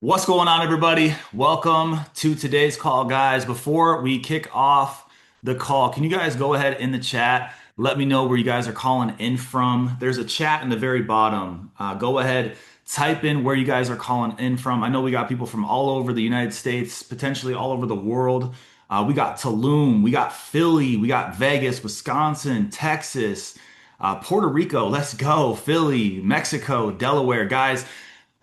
What's going on, everybody? Welcome to today's call, guys. Before we kick off the call, can you guys go ahead in the chat? Let me know where you guys are calling in from. There's a chat in the very bottom. Go ahead, type in where you guys are calling in from. I know we got people from all over the United States, potentially all over the world. We got Tulum, we got Philly, we got Vegas, Wisconsin, Texas, Puerto Rico. Let's go. Philly, Mexico, Delaware, guys.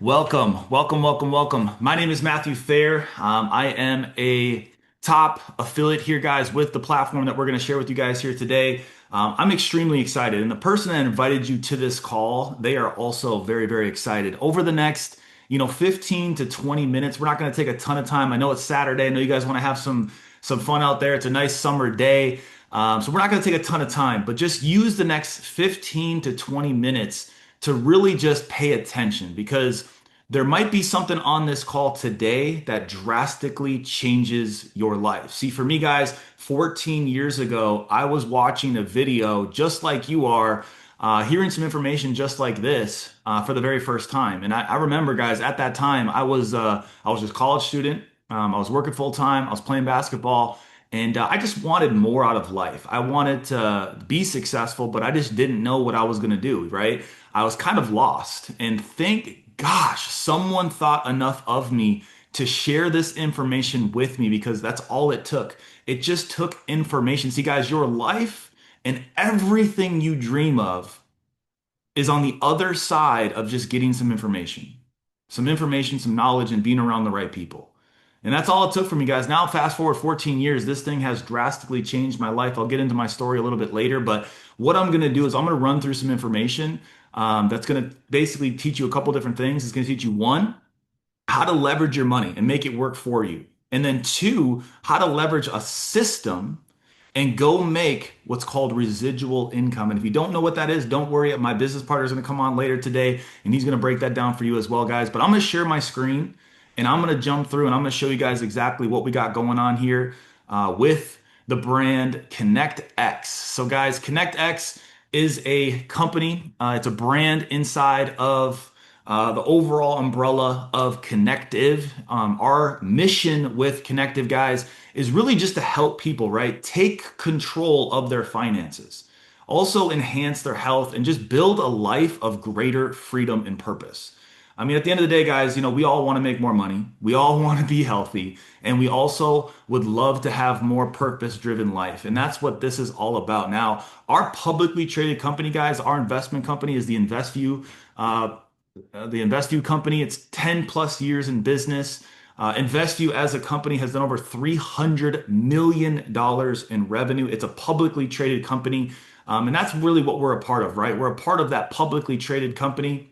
Welcome, welcome, welcome, welcome. My name is Matthew Fair. I am a top affiliate here, guys, with the platform that we're going to share with you guys here today. I'm extremely excited, and the person that invited you to this call, they are also very, very excited. Over the next, 15 to 20 minutes, we're not going to take a ton of time. I know it's Saturday. I know you guys want to have some fun out there. It's a nice summer day, so we're not going to take a ton of time, but just use the next 15 to 20 minutes to really just pay attention because there might be something on this call today that drastically changes your life. See, for me, guys, 14 years ago, I was watching a video just like you are, hearing some information just like this for the very first time. And I remember, guys, at that time, I was just a college student. I was working full time. I was playing basketball. And I just wanted more out of life. I wanted to be successful, but I just didn't know what I was going to do, right? I was kind of lost. And thank gosh, someone thought enough of me to share this information with me because that's all it took. It just took information. See, guys, your life and everything you dream of is on the other side of just getting some information, some knowledge, and being around the right people. And that's all it took for me, guys. Now, fast forward 14 years, this thing has drastically changed my life. I'll get into my story a little bit later, but what I'm going to do is I'm going to run through some information that's going to basically teach you a couple different things. It's going to teach you one, how to leverage your money and make it work for you. And then two, how to leverage a system and go make what's called residual income. And if you don't know what that is, don't worry. My business partner is going to come on later today and he's going to break that down for you as well, guys. But I'm going to share my screen and I'm going to jump through and I'm going to show you guys exactly what we got going on here with the brand ConeqtX. So, guys, ConeqtX is a company, it's a brand inside of the overall umbrella of Connective. Our mission with Connective, guys, is really just to help people, right? Take control of their finances, also enhance their health, and just build a life of greater freedom and purpose. I mean, at the end of the day, guys, we all want to make more money. We all want to be healthy. And we also would love to have more purpose-driven life. And that's what this is all about. Now, our publicly traded company, guys, our investment company is uh, the InvestView company. It's 10 plus years in business. InvestView as a company has done over $300 million in revenue. It's a publicly traded company. And that's really what we're a part of, right? We're a part of that publicly traded company.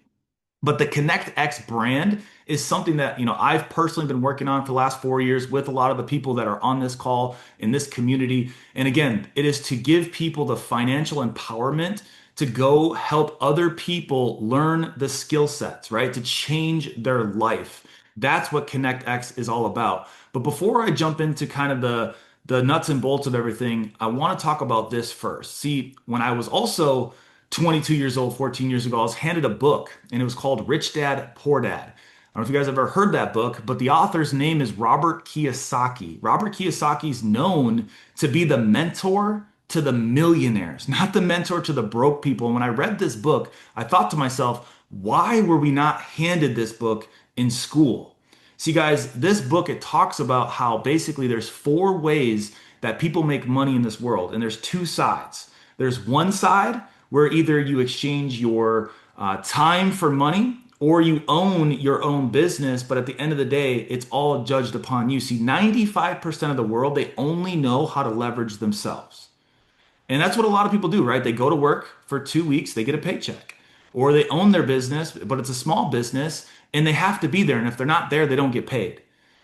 But the ConeqtX brand is something that, I've personally been working on for the last 4 years with a lot of the people that are on this call in this community. And again, it is to give people the financial empowerment to go help other people learn the skill sets, right? To change their life. That's what ConeqtX is all about. But before I jump into kind of the nuts and bolts of everything, I want to talk about this first. See, when I was also 22 years old, 14 years ago, I was handed a book and it was called Rich Dad, Poor Dad. I don't know if you guys have ever heard that book, but the author's name is Robert Kiyosaki. Robert Kiyosaki is known to be the mentor to the millionaires, not the mentor to the broke people. And when I read this book, I thought to myself, why were we not handed this book in school? See, guys, this book, it talks about how basically there's four ways that people make money in this world, and there's two sides. There's one side where either you exchange your time for money or you own your own business, but at the end of the day, it's all judged upon you. See, 95% of the world, they only know how to leverage themselves. And that's what a lot of people do, right? They go to work for 2 weeks, they get a paycheck. Or they own their business, but it's a small business and they have to be there. And if they're not there, they don't get paid.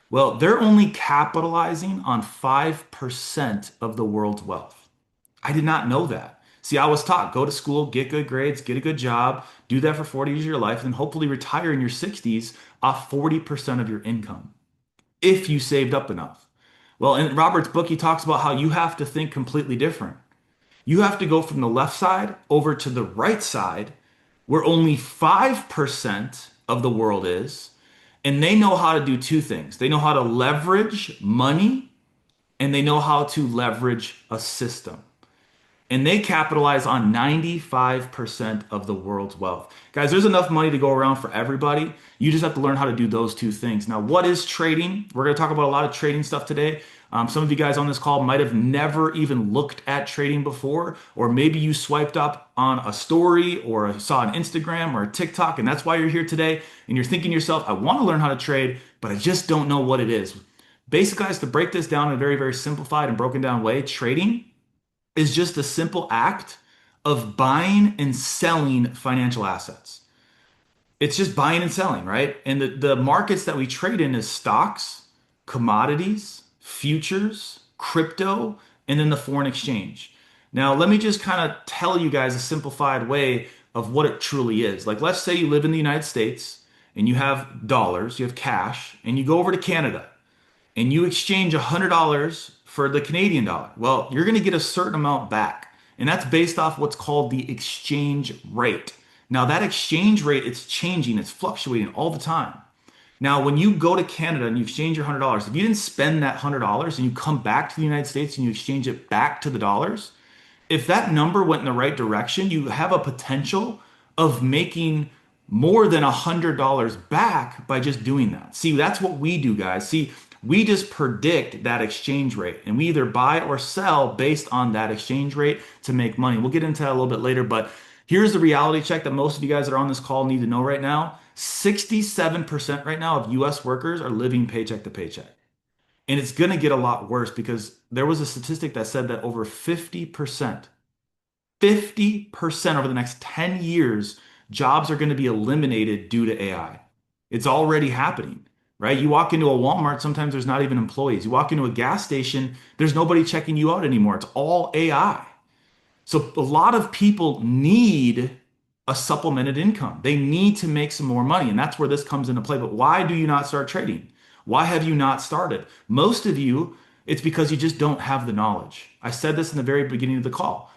Well, they're only capitalizing on 5% of the world's wealth. I did not know that. See, I was taught go to school, get good grades, get a good job, do that for 40 years of your life, and hopefully retire in your 60s off 40% of your income if you saved up enough. Well, in Robert's book, he talks about how you have to think completely different. You have to go from the left side over to the right side where only 5% of the world is. And they know how to do two things. They know how to leverage money and they know how to leverage a system. And they capitalize on 95% of the world's wealth. Guys, there's enough money to go around for everybody. You just have to learn how to do those two things. Now, what is trading? We're going to talk about a lot of trading stuff today. Some of you guys on this call might have never even looked at trading before, or maybe you swiped up on a story or saw an Instagram or a TikTok, and that's why you're here today. And you're thinking to yourself, I want to learn how to trade, but I just don't know what it is. Basically, guys, to break this down in a very, very simplified and broken down way, trading is just a simple act of buying and selling financial assets. It's just buying and selling, right? And the markets that we trade in is stocks, commodities, futures, crypto, and then the foreign exchange. Now, let me just kind of tell you guys a simplified way of what it truly is. Like, let's say you live in the United States and you have dollars, you have cash, and you go over to Canada and you exchange $100 for the Canadian dollar, well, you're going to get a certain amount back. And that's based off what's called the exchange rate. Now, that exchange rate, it's changing, it's fluctuating all the time. Now, when you go to Canada and you exchange your $100, if you didn't spend that $100 and you come back to the United States and you exchange it back to the dollars, if that number went in the right direction, you have a potential of making more than $100 back by just doing that. See, that's what we do, guys. See, we just predict that exchange rate and we either buy or sell based on that exchange rate to make money. We'll get into that a little bit later, but here's the reality check that most of you guys that are on this call need to know right now. 67% right now of US workers are living paycheck to paycheck. And it's going to get a lot worse because there was a statistic that said that over 50% over the next 10 years, jobs are going to be eliminated due to AI. It's already happening, right? You walk into a Walmart, sometimes there's not even employees. You walk into a gas station, there's nobody checking you out anymore. It's all AI. So a lot of people need a supplemented income. They need to make some more money, and that's where this comes into play. But why do you not start trading? Why have you not started? Most of you, it's because you just don't have the knowledge. I said this in the very beginning of the call.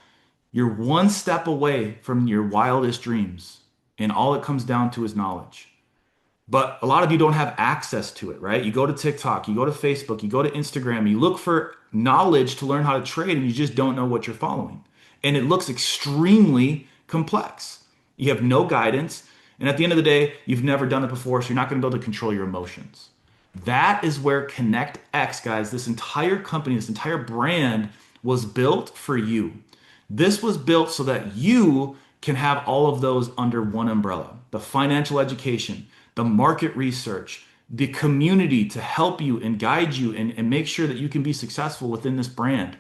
You're one step away from your wildest dreams, and all it comes down to is knowledge. But a lot of you don't have access to it, right? You go to TikTok, you go to Facebook, you go to Instagram, you look for knowledge to learn how to trade, and you just don't know what you're following. And it looks extremely complex. You have no guidance, and at the end of the day, you've never done it before, so you're not going to be able to control your emotions. That is where ConeqtX, guys, this entire company, this entire brand was built for you. This was built so that you can have all of those under one umbrella. The financial education, the market research, the community to help you and guide you and make sure that you can be successful within this brand.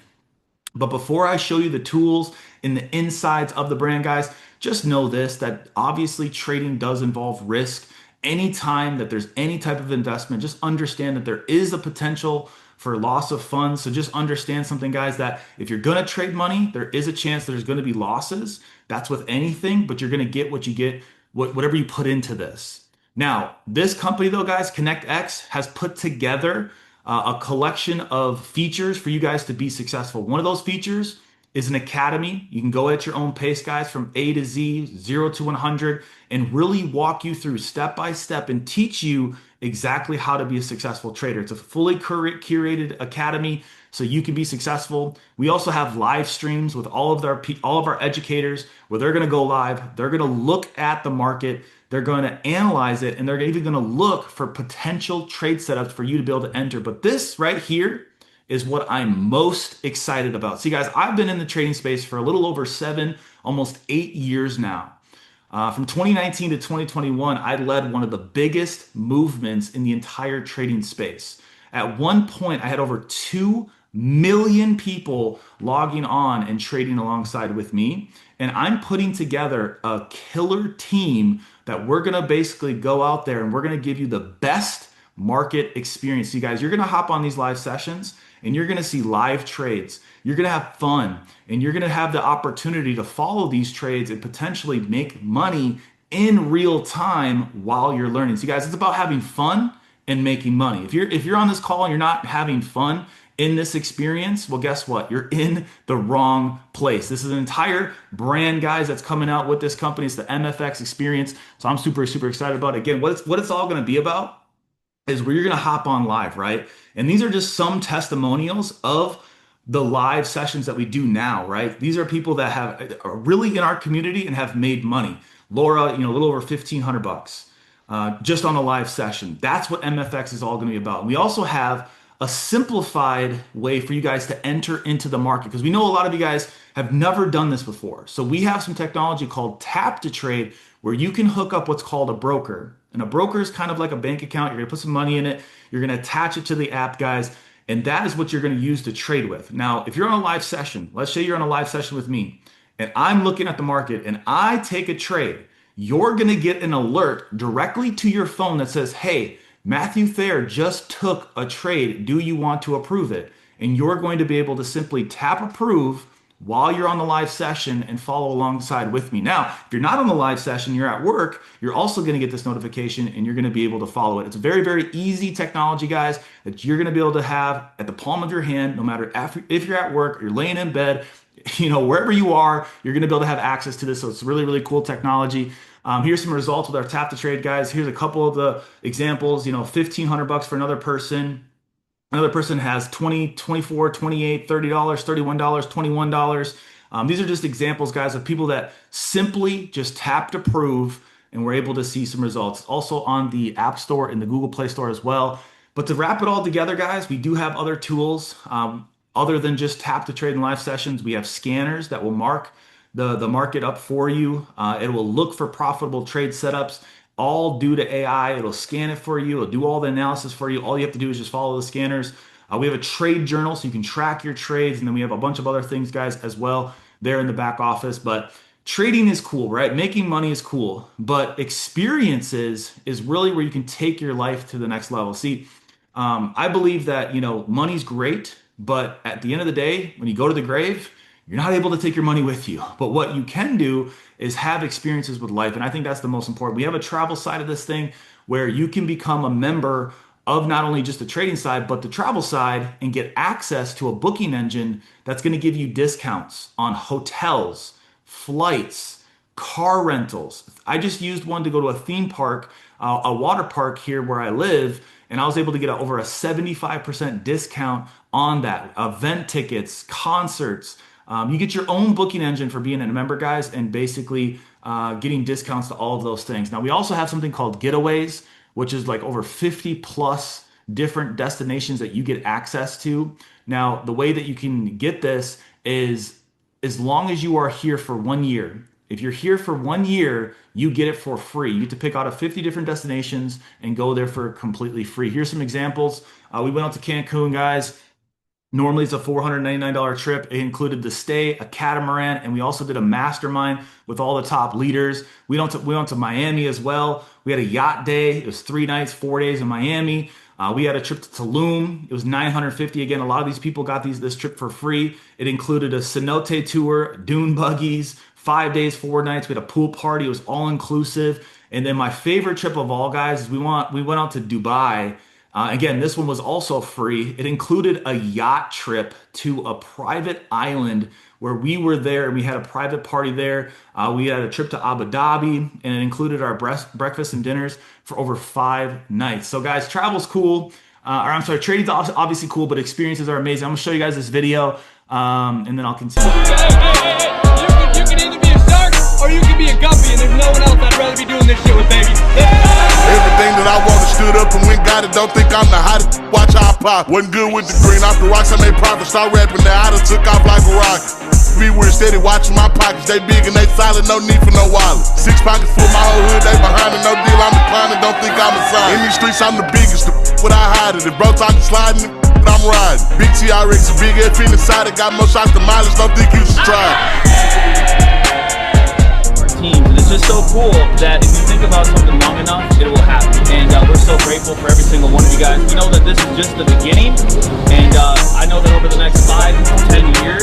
But before I show you the tools and the insides of the brand, guys, just know this, that obviously trading does involve risk. Anytime that there's any type of investment, just understand that there is a potential for loss of funds. So just understand something, guys, that if you're going to trade money, there is a chance there's going to be losses. That's with anything, but you're going to get what you get, whatever you put into this. Now, this company though, guys, ConeqtX has put together a collection of features for you guys to be successful. One of those features is an academy. You can go at your own pace, guys, from A to Z, 0 to 100, and really walk you through step by step and teach you exactly how to be a successful trader. It's a fully curated academy so you can be successful. We also have live streams with all of our educators where they're going to go live. They're going to look at the market. They're going to analyze it, and they're even going to look for potential trade setups for you to be able to enter. But this right here is what I'm most excited about. See, guys, I've been in the trading space for a little over 7, almost 8 years now. From 2019 to 2021, I led one of the biggest movements in the entire trading space. At one point, I had over 2 million people logging on and trading alongside with me. And I'm putting together a killer team that we're going to basically go out there and we're going to give you the best market experience. So you guys, you're going to hop on these live sessions and you're going to see live trades. You're going to have fun and you're going to have the opportunity to follow these trades and potentially make money in real time while you're learning. So you guys, it's about having fun and making money. If you're on this call and you're not having fun in this experience, well, guess what? You're in the wrong place. This is an entire brand, guys, that's coming out with this company. It's the MFX experience. So I'm super, super excited about it. Again, what it's all going to be about is where you're going to hop on live, right? And these are just some testimonials of the live sessions that we do now, right? These are people that are really in our community and have made money. Laura, a little over 1,500 bucks just on a live session. That's what MFX is all going to be about. We also have a simplified way for you guys to enter into the market because we know a lot of you guys have never done this before. So we have some technology called Tap to Trade where you can hook up what's called a broker. And a broker is kind of like a bank account. You're going to put some money in it. You're going to attach it to the app, guys. And that is what you're going to use to trade with. Now, if you're on a live session, let's say you're on a live session with me and I'm looking at the market and I take a trade, you're going to get an alert directly to your phone that says, hey, Matthew Thayer just took a trade. Do you want to approve it? And you're going to be able to simply tap approve while you're on the live session and follow alongside with me. Now, if you're not on the live session, you're at work, you're also going to get this notification and you're going to be able to follow it. It's a very, very easy technology, guys, that you're going to be able to have at the palm of your hand, no matter if you're at work, you're laying in bed, wherever you are, you're going to be able to have access to this. So it's really, really cool technology. Here's some results with our tap to trade, guys. Here's a couple of the examples, 1,500 bucks for another person. Another person has 20, 24, 28, $30, $31, $21. These are just examples, guys, of people that simply just tapped approve and were able to see some results. Also on the App Store and the Google Play Store as well. But to wrap it all together, guys, we do have other tools other than just tap to trade in live sessions. We have scanners that will mark the market up for you. It will look for profitable trade setups, all due to AI. It'll scan it for you. It'll do all the analysis for you. All you have to do is just follow the scanners. We have a trade journal so you can track your trades. And then we have a bunch of other things, guys, as well there in the back office. But trading is cool, right? Making money is cool. But experiences is really where you can take your life to the next level. See, I believe that, money's great. But at the end of the day, when you go to the grave, you're not able to take your money with you. But what you can do is have experiences with life. And I think that's the most important. We have a travel side of this thing where you can become a member of not only just the trading side, but the travel side and get access to a booking engine that's going to give you discounts on hotels, flights, car rentals. I just used one to go to a theme park, a water park here where I live, and I was able to get over a 75% discount on that. Event tickets, concerts. You get your own booking engine for being a member, guys, and basically getting discounts to all of those things. Now, we also have something called Getaways, which is like over 50 plus different destinations that you get access to. Now, the way that you can get this is as long as you are here for 1 year. If you're here for 1 year, you get it for free. You get to pick out of 50 different destinations and go there for completely free. Here's some examples. We went out to Cancun, guys. Normally it's a $499 trip. It included the stay, a catamaran, and we also did a mastermind with all the top leaders. We went to Miami as well. We had a yacht day. It was 3 nights, 4 days in Miami. We had a trip to Tulum. It was $950. Again, a lot of these people got this trip for free. It included a cenote tour, dune buggies, 5 days, 4 nights. We had a pool party. It was all inclusive. And then my favorite trip of all, guys, is we went out to Dubai. Again, this one was also free. It included a yacht trip to a private island where we were there and we had a private party there. We had a trip to Abu Dhabi and it included our breakfast and dinners for over 5 nights. So guys, travel's cool. Trading's obviously cool, but experiences are amazing. I'm gonna show you guys this video and then I'll continue. You can either be a shark or you can be a guppy, and there's no one else I'd rather be doing this shit with, baby. Everything that I wanted stood up and went got it. Don't think I'm the hottest. Watch how I pop. Wasn't good with the green. Off the rocks, I made profit. Start rapping now. I done took off like a rock. Be weird, steady watching my pockets. They big and they solid. No need for no wallet. 6 pockets full, my whole hood. They behind it. No deal. I'm declining. Don't think I'm a sign. In these streets, I'm the biggest. What I hide it. If bro talking sliding, I'm riding. Big TRX, a big F inside it. Got more shots than mileage. Don't think you should try. Teams. And it's just so cool that if you think about something long enough, it will happen. And we're so grateful for every single one of you guys. We know that this is just the beginning, and I know that over the next 5 to 10 years,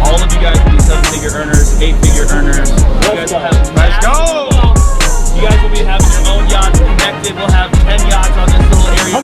all of you guys will be 7-figure earners, 8-figure earners. You guys will have You guys will be having your own yachts connected. We'll have 10 yachts on this little area.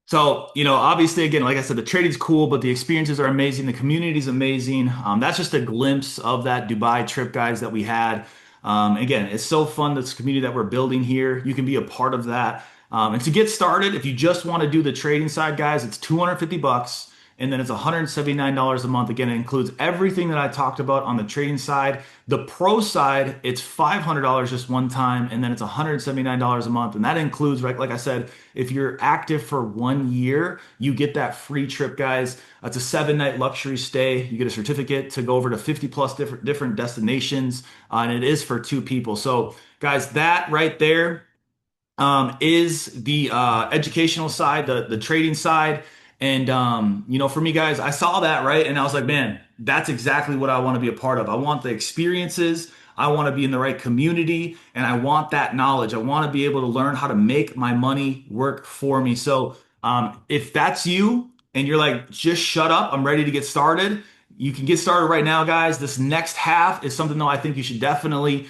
So, obviously, again, like I said, the trading's cool, but the experiences are amazing. The community's amazing. That's just a glimpse of that Dubai trip, guys, that we had. Again, it's so fun, this community that we're building here. You can be a part of that. And to get started, if you just want to do the trading side, guys, it's 250 bucks. And then it's $179 a month. Again, it includes everything that I talked about on the trading side. The pro side, it's $500 just one time, and then it's $179 a month. And that includes, right, like I said, if you're active for 1 year, you get that free trip, guys. It's a 7 night luxury stay. You get a certificate to go over to 50 plus different destinations, and it is for two people. So, guys, that right there is the educational side, the trading side. And for me, guys, I saw that, right? And I was like, man, that's exactly what I want to be a part of. I want the experiences. I want to be in the right community, and I want that knowledge. I want to be able to learn how to make my money work for me. So, if that's you and you're like, just shut up, I'm ready to get started, you can get started right now, guys. This next half is something, though, I think you should definitely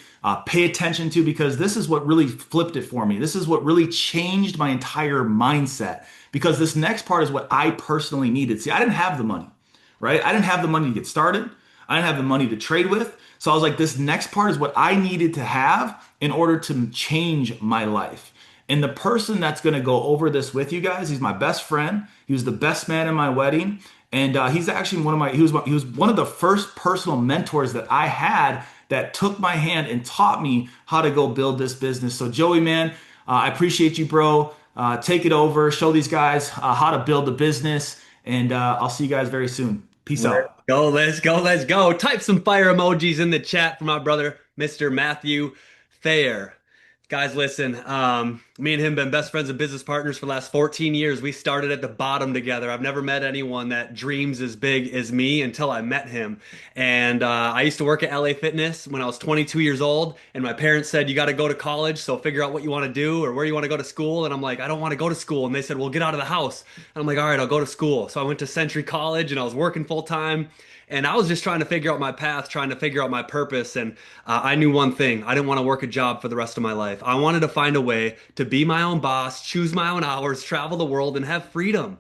pay attention to, because this is what really flipped it for me. This is what really changed my entire mindset, because this next part is what I personally needed. See, I didn't have the money, right? I didn't have the money to get started. I didn't have the money to trade with. So I was like, this next part is what I needed to have in order to change my life. And the person that's going to go over this with you guys, he's my best friend. He was the best man in my wedding. And he's actually he was one of the first personal mentors that I had, that took my hand and taught me how to go build this business. So Joey, man, I appreciate you, bro. Take it over, show these guys how to build a business, and I'll see you guys very soon. Peace Let's out. go, let's go, let's go. Type some fire emojis in the chat for my brother, Mr. Matthew Thayer. Guys, listen, me and him been best friends and business partners for the last 14 years. We started at the bottom together. I've never met anyone that dreams as big as me until I met him. And I used to work at LA Fitness when I was 22 years old, and my parents said, you got to go to college, so figure out what you want to do or where you want to go to school. And I'm like, I don't want to go to school. And they said, well, get out of the house. And I'm like, all right, I'll go to school. So I went to Century College, and I was working full time. And I was just trying to figure out my path, trying to figure out my purpose. And I knew one thing: I didn't want to work a job for the rest of my life. I wanted to find a way to be my own boss, choose my own hours, travel the world, and have freedom.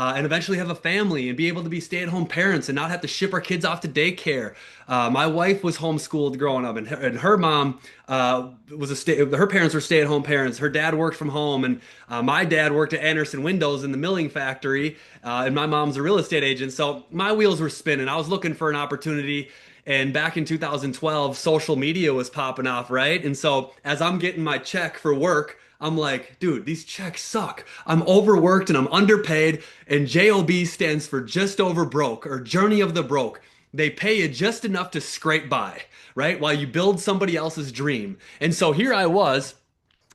And eventually have a family and be able to be stay-at-home parents and not have to ship our kids off to daycare. My wife was homeschooled growing up, and her mom her parents were stay-at-home parents. Her dad worked from home, and my dad worked at Anderson Windows in the milling factory, and my mom's a real estate agent. So my wheels were spinning. I was looking for an opportunity. And back in 2012, social media was popping off, right? And so as I'm getting my check for work, I'm like, dude, these checks suck. I'm overworked and I'm underpaid. And JOB stands for just over broke, or journey of the broke. They pay you just enough to scrape by, right? While you build somebody else's dream. And so here I was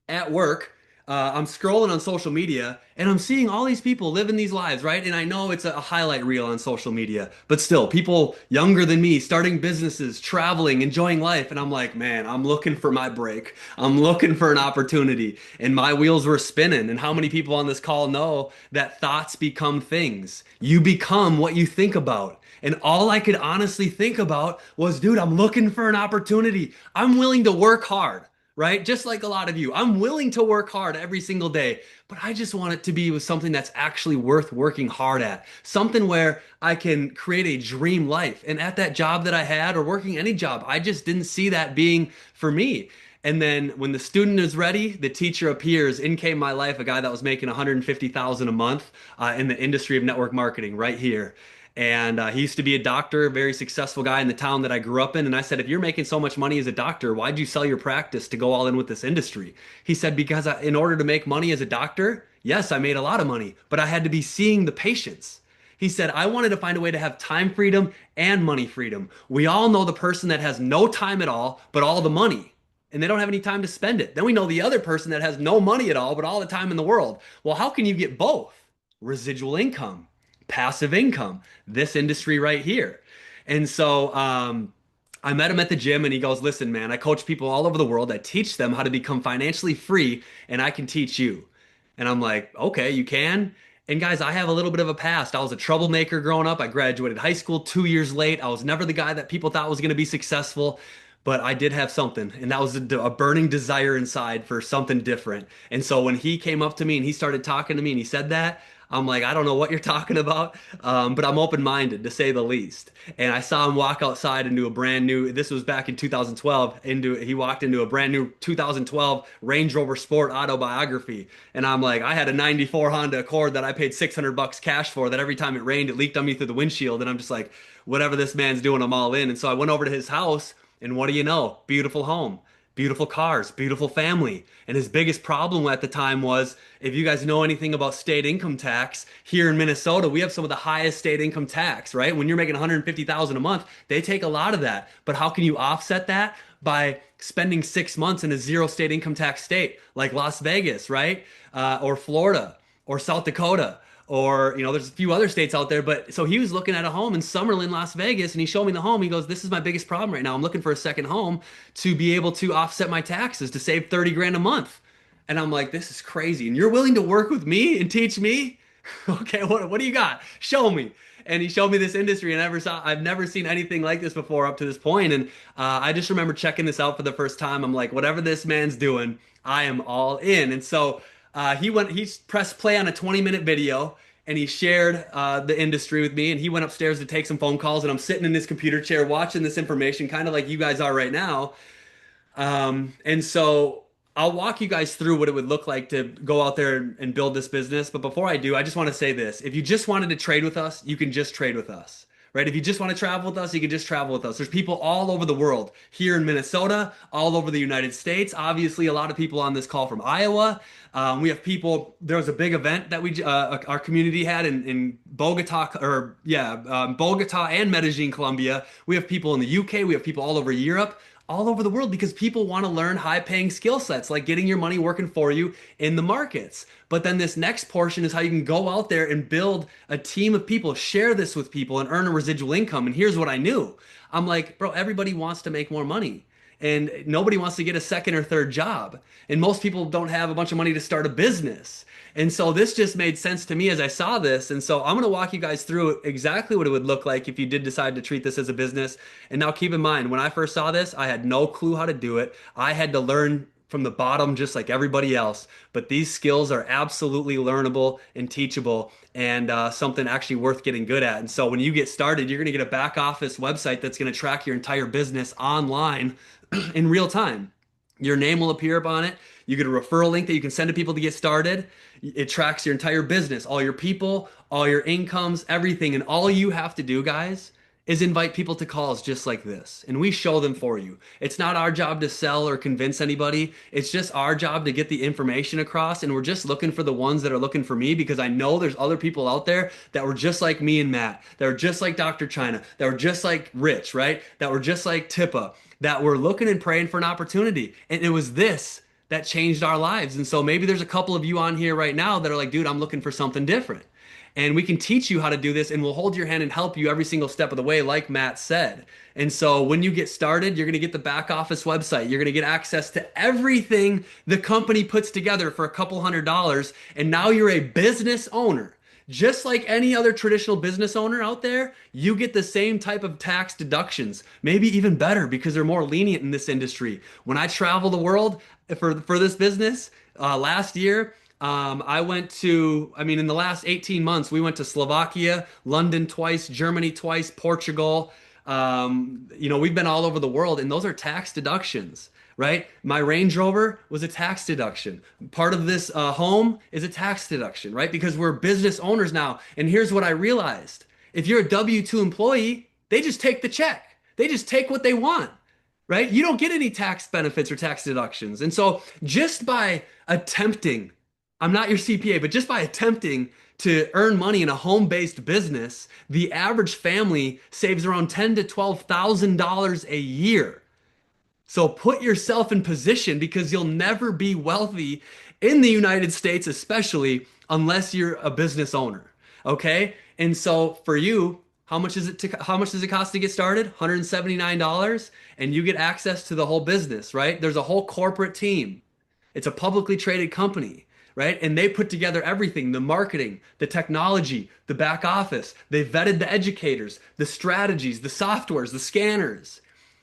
at work. I'm scrolling on social media, and I'm seeing all these people living these lives, right? And I know it's a highlight reel on social media, but still, people younger than me, starting businesses, traveling, enjoying life. And I'm like, man, I'm looking for my break. I'm looking for an opportunity. And my wheels were spinning. And how many people on this call know that thoughts become things? You become what you think about. And all I could honestly think about was, dude, I'm looking for an opportunity. I'm willing to work hard, right? Just like a lot of you, I'm willing to work hard every single day, but I just want it to be with something that's actually worth working hard at, something where I can create a dream life. And at that job that I had, or working any job, I just didn't see that being for me. And then when the student is ready, the teacher appears. In came my life a guy that was making 150,000 a month in the industry of network marketing right here. And he used to be a doctor, a very successful guy in the town that I grew up in. And I said, if you're making so much money as a doctor, why'd you sell your practice to go all in with this industry? He said, because in order to make money as a doctor, yes, I made a lot of money, but I had to be seeing the patients. He said, I wanted to find a way to have time freedom and money freedom. We all know the person that has no time at all, but all the money, and they don't have any time to spend it. Then we know the other person that has no money at all, but all the time in the world. Well, how can you get both? Residual income, passive income, this industry right here. And so I met him at the gym, and he goes, listen, man, I coach people all over the world. I teach them how to become financially free, and I can teach you. And I'm like, okay, you can? And guys, I have a little bit of a past. I was a troublemaker growing up. I graduated high school 2 years late. I was never the guy that people thought was going to be successful, but I did have something, and that was a burning desire inside for something different. And so when he came up to me and he started talking to me and he said that, I'm like, I don't know what you're talking about, but I'm open-minded to say the least. And I saw him walk outside into a brand new, this was back in 2012, he walked into a brand new 2012 Range Rover Sport autobiography. And I'm like, I had a 94 Honda Accord that I paid 600 bucks cash for that every time it rained, it leaked on me through the windshield. And I'm just like, whatever this man's doing, I'm all in. And so I went over to his house, and what do you know? Beautiful home, beautiful cars, beautiful family. And his biggest problem at the time was, if you guys know anything about state income tax, here in Minnesota, we have some of the highest state income tax, right? When you're making 150,000 a month, they take a lot of that. But how can you offset that? By spending 6 months in a zero state income tax state like Las Vegas, right? Or Florida or South Dakota. Or, there's a few other states out there, but so he was looking at a home in Summerlin, Las Vegas, and he showed me the home. He goes, "This is my biggest problem right now. I'm looking for a second home to be able to offset my taxes to save 30 grand a month." And I'm like, "This is crazy. And you're willing to work with me and teach me?" Okay, what do you got? Show me. And he showed me this industry, and I've never seen anything like this before up to this point. And I just remember checking this out for the first time. I'm like, whatever this man's doing, I am all in. And so he pressed play on a 20-minute video, and he shared the industry with me, and he went upstairs to take some phone calls, and I'm sitting in this computer chair watching this information, kind of like you guys are right now. And so I'll walk you guys through what it would look like to go out there and build this business. But before I do, I just want to say this. If you just wanted to trade with us, you can just trade with us. Right? If you just want to travel with us, you can just travel with us. There's people all over the world, here in Minnesota, all over the United States. Obviously, a lot of people on this call from Iowa. We have people. There was a big event that our community had in Bogota, Bogota and Medellin, Colombia. We have people in the UK. We have people all over Europe, all over the world, because people want to learn high-paying skill sets like getting your money working for you in the markets. But then this next portion is how you can go out there and build a team of people, share this with people, and earn a residual income. And here's what I knew. I'm like, bro, everybody wants to make more money. And nobody wants to get a second or third job. And most people don't have a bunch of money to start a business. And so this just made sense to me as I saw this. And so I'm going to walk you guys through exactly what it would look like if you did decide to treat this as a business. And now keep in mind, when I first saw this, I had no clue how to do it. I had to learn from the bottom just like everybody else. But these skills are absolutely learnable and teachable, and something actually worth getting good at. And so when you get started, you're going to get a back office website that's going to track your entire business online in real time. Your name will appear up on it. You get a referral link that you can send to people to get started. It tracks your entire business, all your people, all your incomes, everything. And all you have to do, guys, is invite people to calls just like this. And we show them for you. It's not our job to sell or convince anybody. It's just our job to get the information across. And we're just looking for the ones that are looking for me, because I know there's other people out there that were just like me and Matt, that were just like Dr. China, that were just like Rich, right? That were just like Tippa, that were looking and praying for an opportunity. And it was this that changed our lives. And so maybe there's a couple of you on here right now that are like, dude, I'm looking for something different. And we can teach you how to do this, and we'll hold your hand and help you every single step of the way, like Matt said. And so when you get started, you're going to get the back office website. You're going to get access to everything the company puts together for a couple $100. And now you're a business owner. Just like any other traditional business owner out there, you get the same type of tax deductions, maybe even better, because they're more lenient in this industry. When I travel the world for this business, last year, in the last 18 months, we went to Slovakia, London twice, Germany twice, Portugal. We've been all over the world, and those are tax deductions, right? My Range Rover was a tax deduction. Part of this home is a tax deduction, right? Because we're business owners now. And here's what I realized. If you're a W-2 employee, they just take the check. They just take what they want, right? You don't get any tax benefits or tax deductions. And so just by attempting, I'm not your CPA, but just by attempting to earn money in a home-based business, the average family saves around $10,000 to $12,000 a year. So put yourself in position, because you'll never be wealthy in the United States, especially unless you're a business owner. Okay? And so for you, how much does it cost to get started? $179, and you get access to the whole business, right? There's a whole corporate team. It's a publicly traded company, right? And they put together everything, the marketing, the technology, the back office. They vetted the educators, the strategies, the softwares, the scanners.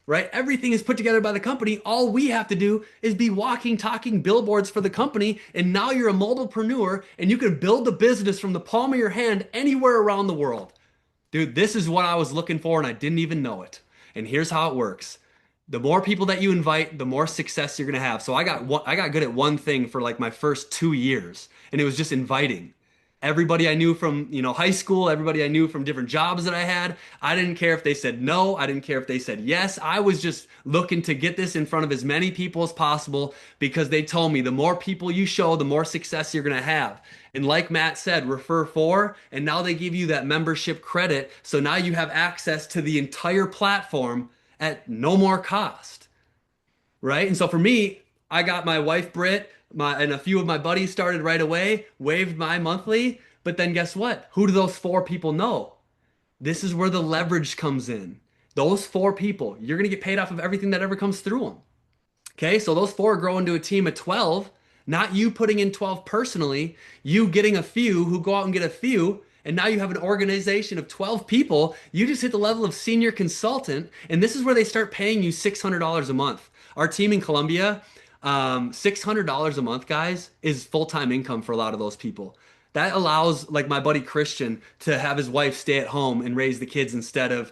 right? Everything is put together by the company. All we have to do is be walking, talking billboards for the company. And now you're a mobilepreneur and you can build a business from the palm of your hand anywhere around the world. Dude, this is what I was looking for and I didn't even know it. And here's how it works. The more people that you invite, the more success you're going to have. So I got good at one thing for like my first 2 years, and it was just inviting. Everybody I knew from, high school, everybody I knew from different jobs that I had. I didn't care if they said no. I didn't care if they said yes. I was just looking to get this in front of as many people as possible because they told me the more people you show, the more success you're going to have. And like Matt said, refer for, and now they give you that membership credit. So now you have access to the entire platform at no more cost, right? And so for me, I got my wife Britt, and a few of my buddies started right away, waived my monthly, but then guess what? Who do those 4 people know? This is where the leverage comes in. Those 4 people, you're going to get paid off of everything that ever comes through them. Okay, so those 4 grow into a team of 12, not you putting in 12 personally, you getting a few who go out and get a few, and now you have an organization of 12 people. You just hit the level of senior consultant, and this is where they start paying you $600 a month. Our team in Colombia, $600 a month, guys, is full-time income for a lot of those people. That allows, like my buddy Christian, to have his wife stay at home and raise the kids instead of,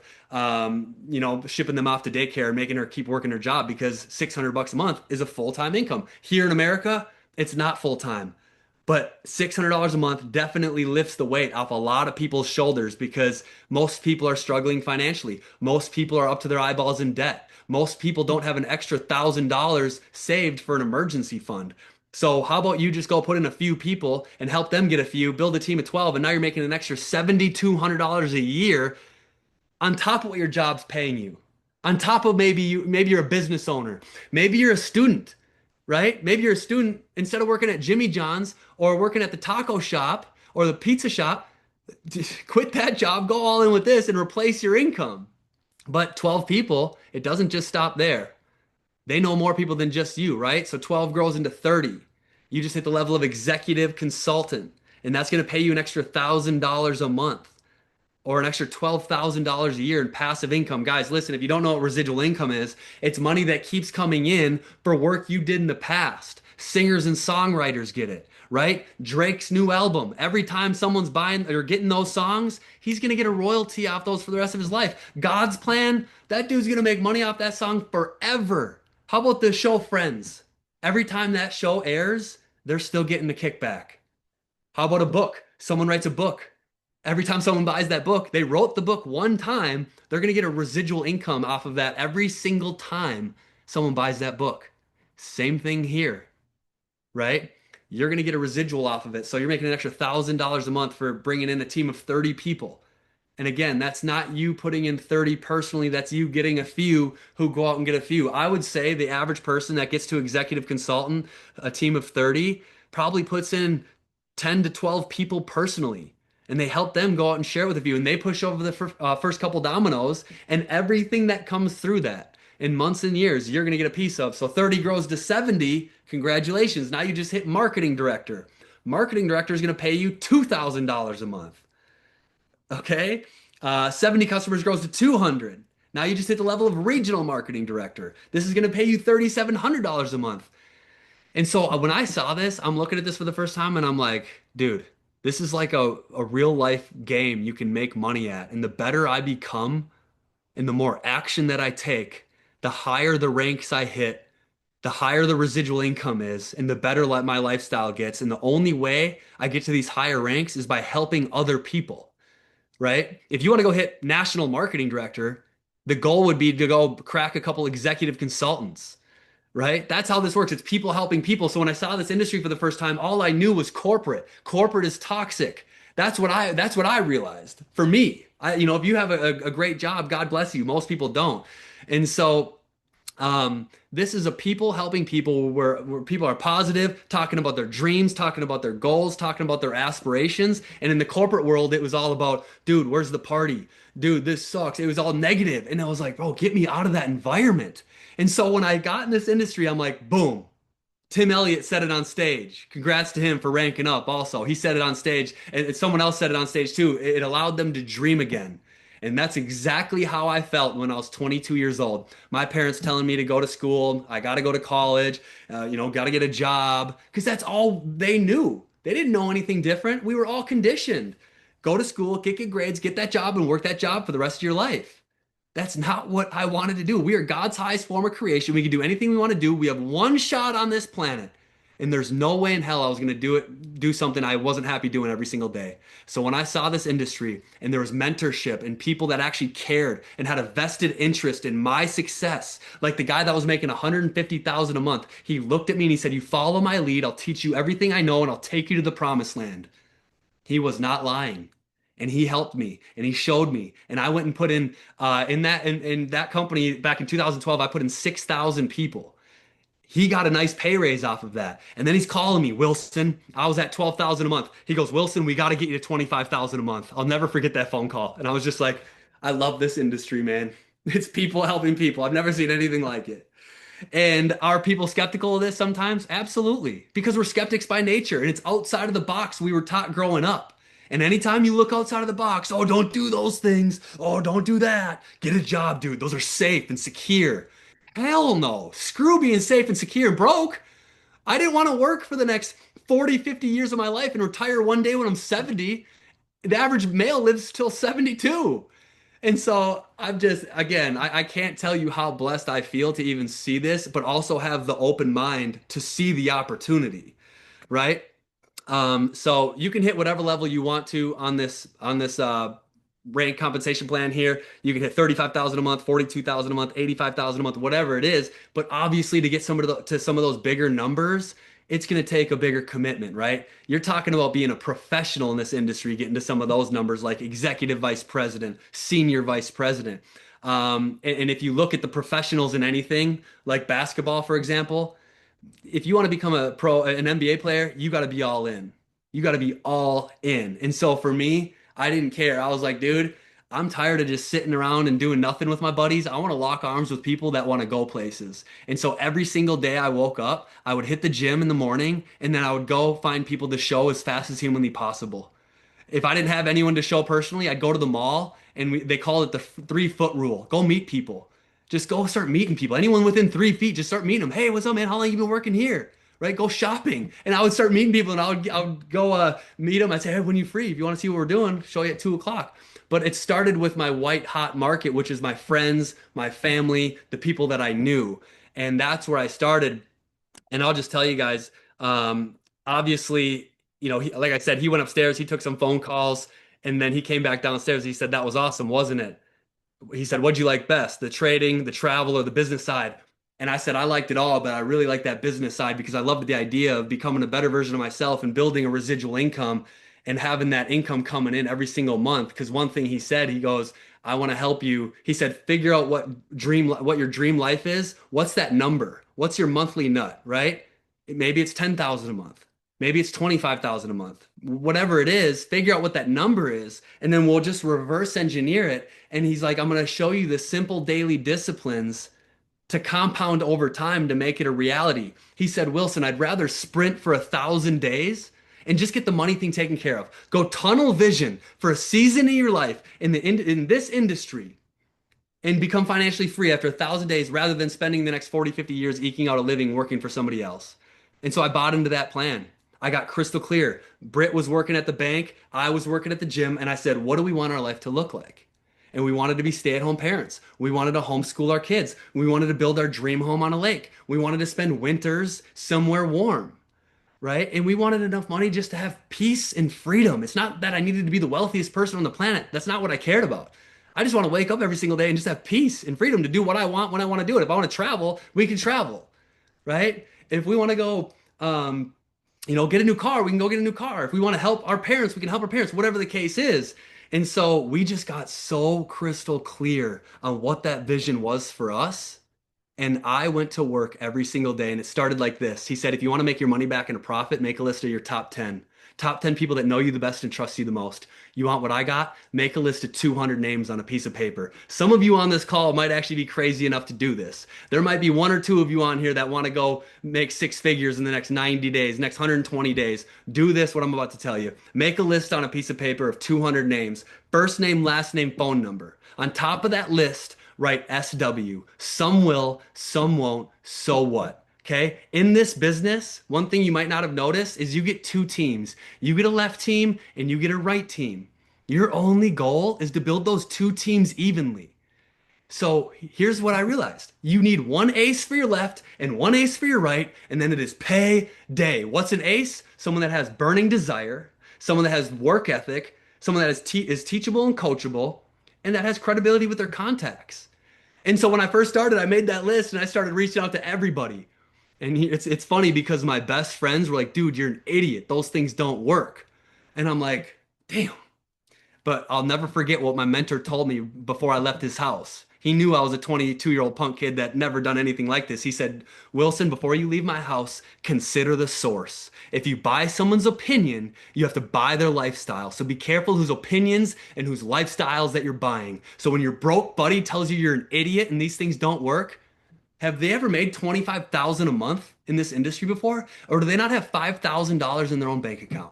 shipping them off to daycare and making her keep working her job because $600 a month is a full-time income. Here in America, it's not full-time. But $600 a month definitely lifts the weight off a lot of people's shoulders because most people are struggling financially. Most people are up to their eyeballs in debt. Most people don't have an extra $1,000 saved for an emergency fund. So how about you just go put in a few people and help them get a few, build a team of 12, and now you're making an extra $7,200 a year on top of what your job's paying you. On top of maybe you're a business owner. Maybe you're a student, right? Maybe you're a student, instead of working at Jimmy John's or working at the taco shop or the pizza shop, just quit that job, go all in with this and replace your income. But 12 people, it doesn't just stop there. They know more people than just you, right? So 12 grows into 30. You just hit the level of executive consultant, and that's going to pay you an extra $1,000 a month or an extra $12,000 a year in passive income. Guys, listen, if you don't know what residual income is, it's money that keeps coming in for work you did in the past. Singers and songwriters get it, right? Drake's new album, every time someone's buying or getting those songs, he's going to get a royalty off those for the rest of his life. God's plan, that dude's going to make money off that song forever. How about the show Friends? Every time that show airs, they're still getting a kickback. How about a book? Someone writes a book. Every time someone buys that book, they wrote the book one time, they're going to get a residual income off of that every single time someone buys that book. Same thing here, right? You're going to get a residual off of it. So you're making an extra $1,000 a month for bringing in a team of 30 people. And again, that's not you putting in 30 personally. That's you getting a few who go out and get a few. I would say the average person that gets to executive consultant, a team of 30, probably puts in 10 to 12 people personally. And they help them go out and share with a few. And they push over the first couple dominoes and everything that comes through that in months and years, you're going to get a piece of. So 30 grows to 70. Congratulations. Now you just hit marketing director. Marketing director is going to pay you $2,000 a month. Okay. 70 customers grows to 200. Now you just hit the level of regional marketing director. This is going to pay you $3,700 a month. And so when I saw this, I'm looking at this for the first time and I'm like, dude, this is like a real life game you can make money at. And the better I become and the more action that I take, the higher the ranks I hit, the higher the residual income is, and the better my lifestyle gets. And the only way I get to these higher ranks is by helping other people, right? If you want to go hit national marketing director, the goal would be to go crack a couple executive consultants, right? That's how this works. It's people helping people. So when I saw this industry for the first time, all I knew was corporate. Corporate is toxic. That's what I realized. For me, if you have a great job, God bless you. Most people don't. And so this is a people helping people where people are positive, talking about their dreams, talking about their goals, talking about their aspirations. And in the corporate world, it was all about, dude, where's the party? Dude, this sucks. It was all negative. And I was like, bro, get me out of that environment. And so when I got in this industry, I'm like, boom. Tim Elliott said it on stage. Congrats to him for ranking up also. He said it on stage, and someone else said it on stage too. It allowed them to dream again. And that's exactly how I felt when I was 22 years old. My parents telling me to go to school, I got to go to college, got to get a job, because that's all they knew. They didn't know anything different. We were all conditioned. Go to school, get good grades, get that job, and work that job for the rest of your life. That's not what I wanted to do. We are God's highest form of creation. We can do anything we want to do. We have one shot on this planet. And there's no way in hell I was going to do something I wasn't happy doing every single day. So when I saw this industry and there was mentorship and people that actually cared and had a vested interest in my success, like the guy that was making 150,000 a month, he looked at me and he said, "You follow my lead, I'll teach you everything I know and I'll take you to the promised land." He was not lying. And he helped me and he showed me. And I went and put in that company back in 2012, I put in 6,000 people. He got a nice pay raise off of that. And then he's calling me, "Wilson, I was at 12,000 a month." He goes, "Wilson, we got to get you to 25,000 a month." I'll never forget that phone call. And I was just like, I love this industry, man. It's people helping people. I've never seen anything like it. And are people skeptical of this sometimes? Absolutely. Because we're skeptics by nature and it's outside of the box we were taught growing up. And anytime you look outside of the box, "Oh, don't do those things. Oh, don't do that. Get a job, dude. Those are safe and secure." Hell no. Screw being safe and secure and broke. I didn't want to work for the next 40, 50 years of my life and retire one day when I'm 70. The average male lives till 72. And so I'm just, again, I can't tell you how blessed I feel to even see this, but also have the open mind to see the opportunity, right? So you can hit whatever level you want to on this rank compensation plan here. You can hit 35,000 a month, 42,000 a month, 85,000 a month, whatever it is. But obviously, to get to some of those bigger numbers, it's going to take a bigger commitment, right? You're talking about being a professional in this industry, getting to some of those numbers like executive vice president, senior vice president. And if you look at the professionals in anything like basketball, for example, if you want to become an NBA player, you got to be all in. You got to be all in. And so for me, I didn't care. I was like, dude, I'm tired of just sitting around and doing nothing with my buddies. I want to lock arms with people that want to go places. And so every single day I woke up, I would hit the gym in the morning and then I would go find people to show as fast as humanly possible. If I didn't have anyone to show personally, I'd go to the mall and they call it the 3 foot rule. Go meet people. Just go start meeting people. Anyone within 3 feet, just start meeting them. "Hey, what's up, man? How long you been working here?" Right? Go shopping. And I would start meeting people and I would go meet them. I'd say, "Hey, when you free, if you want to see what we're doing, show you at 2 o'clock." But it started with my white hot market, which is my friends, my family, the people that I knew. And that's where I started. And I'll just tell you guys, obviously, like I said, he went upstairs, he took some phone calls, and then he came back downstairs. He said, "That was awesome, wasn't it?" He said, "What'd you like best, the trading, the travel, or the business side?" And I said, "I liked it all, but I really like that business side because I loved the idea of becoming a better version of myself and building a residual income and having that income coming in every single month." Because one thing he said, he goes, "I want to help you." He said, "Figure out what your dream life is. What's that number? What's your monthly nut, right? Maybe it's 10,000 a month. Maybe it's 25,000 a month. Whatever it is, figure out what that number is, and then we'll just reverse engineer it." And he's like, "I'm going to show you the simple daily disciplines to compound over time to make it a reality." He said, "Wilson, I'd rather sprint for 1,000 days and just get the money thing taken care of. Go tunnel vision for a season of your life in this industry and become financially free after 1,000 days rather than spending the next 40, 50 years eking out a living working for somebody else." And so I bought into that plan. I got crystal clear. Britt was working at the bank. I was working at the gym. And I said, "What do we want our life to look like?" And we wanted to be stay-at-home parents. We wanted to homeschool our kids. We wanted to build our dream home on a lake. We wanted to spend winters somewhere warm, right? And we wanted enough money just to have peace and freedom. It's not that I needed to be the wealthiest person on the planet. That's not what I cared about. I just want to wake up every single day and just have peace and freedom to do what I want when I want to do it. If I want to travel, we can travel, right? If we want to go, get a new car, we can go get a new car. If we want to help our parents, we can help our parents, whatever the case is. And so we just got so crystal clear on what that vision was for us. And I went to work every single day, and it started like this. He said, if you want to make your money back in a profit, make a list of your top 10. Top 10 people that know you the best and trust you the most. You want what I got? Make a list of 200 names on a piece of paper. Some of you on this call might actually be crazy enough to do this. There might be one or two of you on here that want to go make six figures in the next 90 days, next 120 days. Do this, what I'm about to tell you. Make a list on a piece of paper of 200 names. First name, last name, phone number. On top of that list, write SW. Some will, some won't, so what? Okay. In this business, one thing you might not have noticed is you get two teams. You get a left team and you get a right team. Your only goal is to build those two teams evenly. So here's what I realized. You need one ace for your left and one ace for your right, and then it is pay day. What's an ace? Someone that has burning desire, someone that has work ethic, someone that is teachable and coachable, and that has credibility with their contacts. And so when I first started, I made that list and I started reaching out to everybody. And it's funny because my best friends were like, dude, you're an idiot. Those things don't work. And I'm like, damn. But I'll never forget what my mentor told me before I left his house. He knew I was a 22-year-old punk kid that never done anything like this. He said, Wilson, before you leave my house, consider the source. If you buy someone's opinion, you have to buy their lifestyle. So be careful whose opinions and whose lifestyles that you're buying. So when your broke buddy tells you you're an idiot and these things don't work, have they ever made 25,000 a month in this industry before? Or do they not have $5,000 in their own bank account?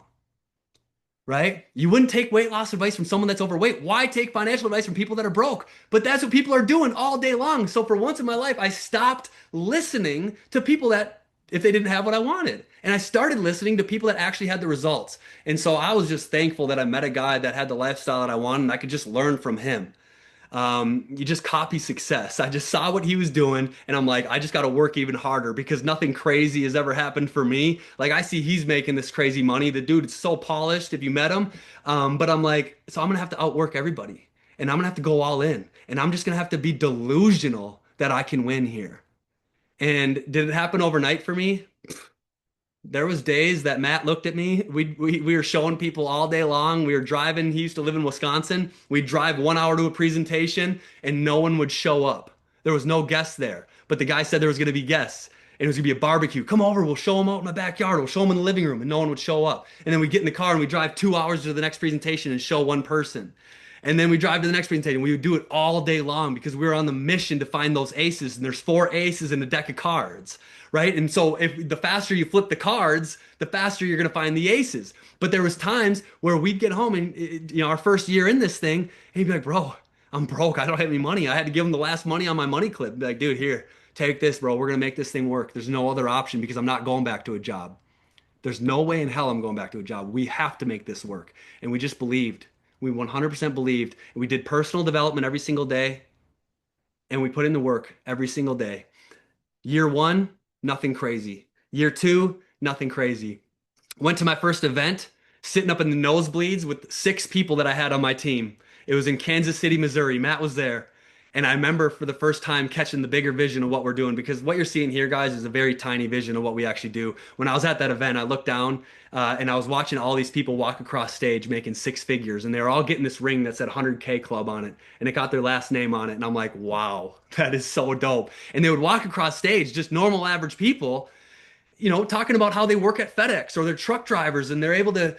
Right? You wouldn't take weight loss advice from someone that's overweight. Why take financial advice from people that are broke? But that's what people are doing all day long. So for once in my life, I stopped listening to people that if they didn't have what I wanted. And I started listening to people that actually had the results. And so I was just thankful that I met a guy that had the lifestyle that I wanted and I could just learn from him. You just copy success. I just saw what he was doing and I'm like, I just got to work even harder because nothing crazy has ever happened for me. Like I see he's making this crazy money. The dude is so polished if you met him. But I'm like, so I'm going to have to outwork everybody and I'm going to have to go all in and I'm just going to have to be delusional that I can win here. And did it happen overnight for me? There was days that Matt looked at me. We were showing people all day long. We were driving. He used to live in Wisconsin. We'd drive 1 hour to a presentation and no one would show up. There was no guests there. But the guy said there was going to be guests. And it was going to be a barbecue. Come over. We'll show them out in my backyard. We'll show them in the living room. And no one would show up. And then we get in the car and we drive 2 hours to the next presentation and show one person. And then we drive to the next presentation. We would do it all day long because we were on the mission to find those aces. And there's 4 aces in a deck of cards, right? And so if the faster you flip the cards, the faster you're going to find the aces. But there was times where we'd get home and our first year in this thing, and he'd be like, bro, I'm broke. I don't have any money. I had to give him the last money on my money clip. Be like, dude, here, take this, bro. We're going to make this thing work. There's no other option because I'm not going back to a job. There's no way in hell I'm going back to a job. We have to make this work. And we just believed. We 100% believed. And we did personal development every single day. And we put in the work every single day. Year 1, nothing crazy. Year 2, nothing crazy. Went to my first event, sitting up in the nosebleeds with 6 people that I had on my team. It was in Kansas City, Missouri. Matt was there. And I remember for the first time catching the bigger vision of what we're doing because what you're seeing here, guys, is a very tiny vision of what we actually do. When I was at that event, I looked down and I was watching all these people walk across stage making 6 figures. And they were all getting this ring that said 100K Club on it. And it got their last name on it. And I'm like, wow, that is so dope. And they would walk across stage, just normal average people, talking about how they work at FedEx or they're truck drivers and they're able to,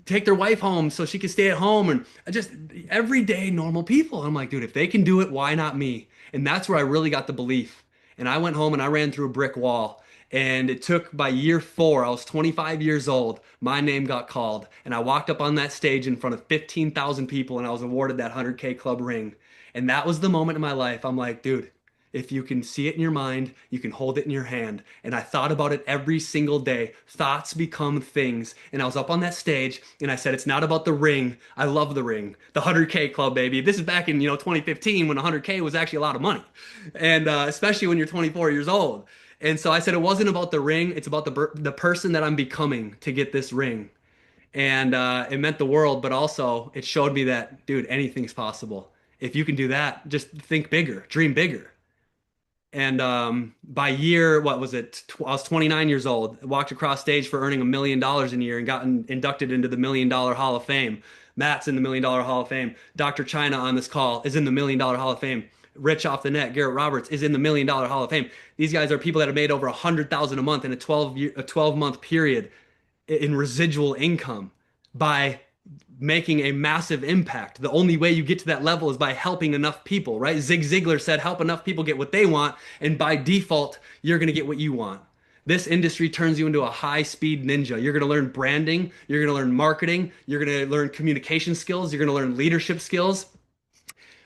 take their wife home so she can stay at home and just everyday normal people. I'm like, dude, if they can do it, why not me? And that's where I really got the belief. And I went home and I ran through a brick wall. And it took by year 4, I was 25 years old, my name got called. And I walked up on that stage in front of 15,000 people and I was awarded that 100K Club ring. And that was the moment in my life. I'm like, dude, if you can see it in your mind, you can hold it in your hand. And I thought about it every single day. Thoughts become things. And I was up on that stage and I said, it's not about the ring. I love the ring. The 100K Club, baby. This is back in 2015 when 100K was actually a lot of money. And especially when you're 24 years old. And so I said, it wasn't about the ring. It's about the person that I'm becoming to get this ring. And it meant the world, but also it showed me that, dude, anything's possible. If you can do that, just think bigger, dream bigger. And by year, what was it? I was 29 years old. Walked across stage for earning $1 million a year and got inducted into the $1 Million Hall of Fame. Matt's in the $1 Million Hall of Fame. Dr. China on this call is in the $1 Million Hall of Fame. Rich off the net, Garrett Roberts is in the $1 million Hall of Fame. These guys are people that have made over 100,000 a month in a 12-month period in residual income by making a massive impact. The only way you get to that level is by helping enough people, right? Zig Ziglar said, help enough people get what they want, and by default, you're going to get what you want. This industry turns you into a high-speed ninja. You're going to learn branding, you're going to learn marketing, you're going to learn communication skills, you're going to learn leadership skills.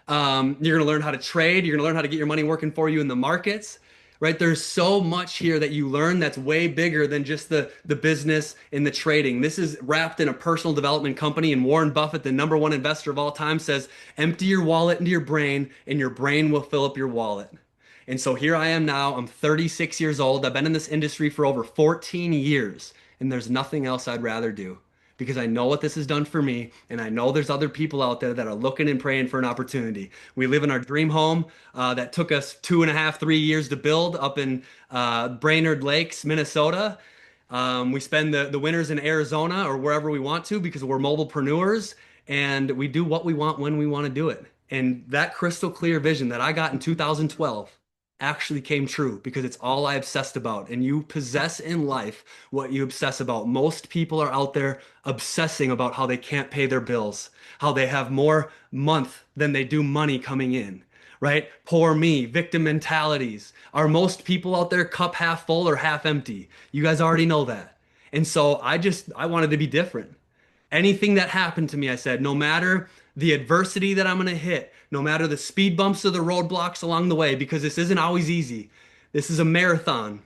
You're going to learn how to trade, you're going to learn how to get your money working for you in the markets. Right? There's so much here that you learn that's way bigger than just the business and the trading. This is wrapped in a personal development company, and Warren Buffett, the #1 investor of all time, says, empty your wallet into your brain, and your brain will fill up your wallet. And so here I am now. I'm 36 years old. I've been in this industry for over 14 years, and there's nothing else I'd rather do because I know what this has done for me, and I know there's other people out there that are looking and praying for an opportunity. We live in our dream home that took us 2.5, 3 years to build up in Brainerd Lakes, Minnesota. We spend the winters in Arizona or wherever we want to because we're mobilepreneurs, and we do what we want when we want to do it. And that crystal clear vision that I got in 2012 actually came true because it's all I obsessed about. And you possess in life what you obsess about. Most people are out there obsessing about how they can't pay their bills, how they have more month than they do money coming in, right? Poor me, victim mentalities. Are most people out there cup half full or half empty? You guys already know that. And so I wanted to be different. Anything that happened to me, I said, no matter the adversity that I'm going to hit, no matter the speed bumps or the roadblocks along the way, because this isn't always easy. This is a marathon,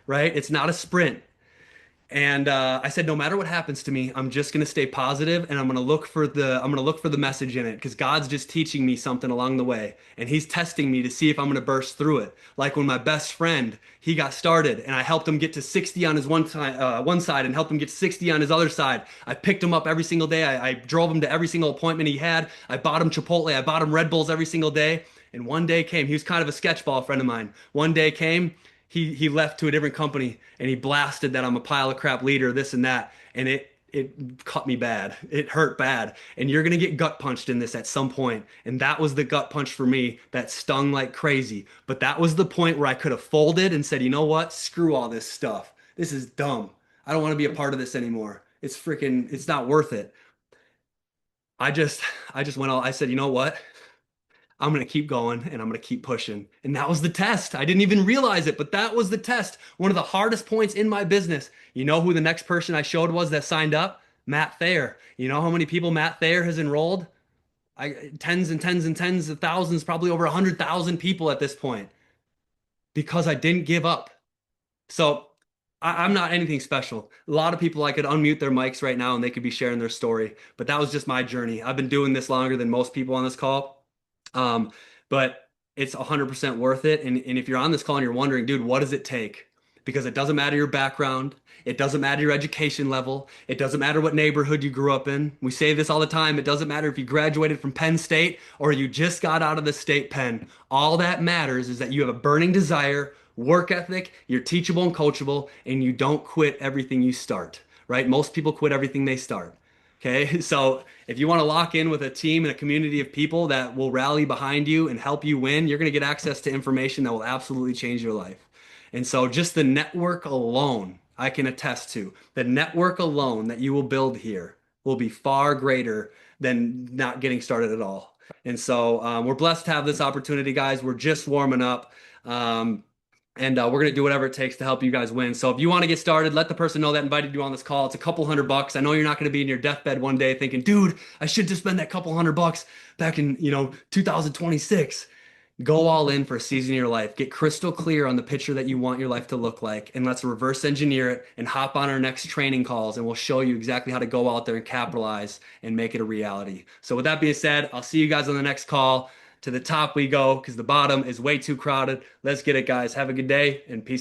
right? It's not a sprint. And I said, no matter what happens to me, I'm just gonna stay positive, and I'm gonna look for the message in it, because God's just teaching me something along the way, and He's testing me to see if I'm gonna burst through it. Like when my best friend, he got started, and I helped him get to 60 on his one side, and helped him get to 60 on his other side. I picked him up every single day. I drove him to every single appointment he had. I bought him Chipotle. I bought him Red Bulls every single day. And one day came. He was kind of a sketchball friend of mine. One day came. He left to a different company, and he blasted that I'm a pile of crap leader, this and that, and it cut me bad. It hurt bad. And you're gonna get gut punched in this at some point. And that was the gut punch for me that stung like crazy. But that was the point where I could have folded and said, you know what? Screw all this stuff. This is dumb. I don't want to be a part of this anymore. It's not worth it. I just went all, I said, you know what? I'm going to keep going and I'm going to keep pushing. And that was the test. I didn't even realize it, but that was the test. One of the hardest points in my business. You know who the next person I showed was that signed up? Matt Thayer. You know how many people Matt Thayer has enrolled? Tens and tens and tens of thousands, probably over 100,000 people at this point because I didn't give up. So I'm not anything special. A lot of people, I could unmute their mics right now and they could be sharing their story, but that was just my journey. I've been doing this longer than most people on this call. But it's 100% worth it. And if you're on this call and you're wondering, dude, what does it take? Because it doesn't matter your background. It doesn't matter your education level. It doesn't matter what neighborhood you grew up in. We say this all the time. It doesn't matter if you graduated from Penn State or you just got out of the state pen. All that matters is that you have a burning desire, work ethic, you're teachable and coachable, and you don't quit everything you start, right? Most people quit everything they start. Okay, so if you want to lock in with a team and a community of people that will rally behind you and help you win, you're going to get access to information that will absolutely change your life. And so just the network alone, I can attest to, the network alone that you will build here will be far greater than not getting started at all. And so we're blessed to have this opportunity, guys. We're just warming up. And we're going to do whatever it takes to help you guys win. So if you want to get started, let the person know that invited you on this call. It's a couple $100. I know you're not going to be in your deathbed one day thinking, dude, I should just spend that couple $100 back in, 2026. Go all in for a season of your life. Get crystal clear on the picture that you want your life to look like. And let's reverse engineer it and hop on our next training calls. And we'll show you exactly how to go out there and capitalize and make it a reality. So with that being said, I'll see you guys on the next call. To the top we go because the bottom is way too crowded. Let's get it, guys. Have a good day and peace out.